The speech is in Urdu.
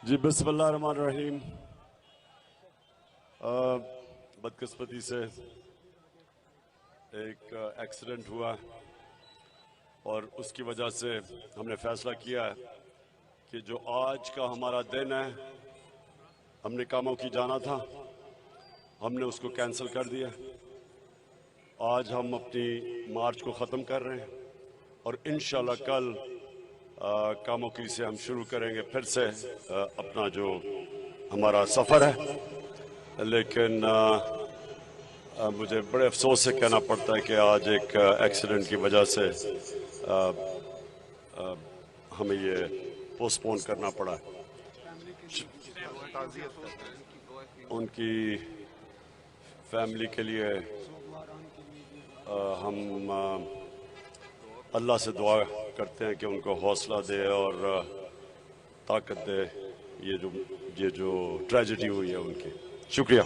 جی بسم اللہ الرحمن الرحیم. بدقسمتی سے ایک ایکسیڈنٹ ہوا اور اس کی وجہ سے ہم نے فیصلہ کیا ہے کہ جو آج کا ہمارا دن ہے، ہم نے کاموں کی جانا تھا، ہم نے اس کو کینسل کر دیا. آج ہم اپنی مارچ کو ختم کر رہے ہیں اور انشاءاللہ کل کاموں کی سے ہم شروع کریں گے پھر سے اپنا جو ہمارا سفر ہے. لیکن مجھے بڑے افسوس سے کہنا پڑتا ہے کہ آج ایک ایکسیڈنٹ کی وجہ سے ہمیں یہ پوسٹ پون کرنا پڑا. ان کی فیملی کے لیے ہم اللہ سے دعا کرتے ہیں کہ ان کو حوصلہ دے اور طاقت دے یہ جو ٹریجڈی ہوئی ہے ان کی. شکریہ.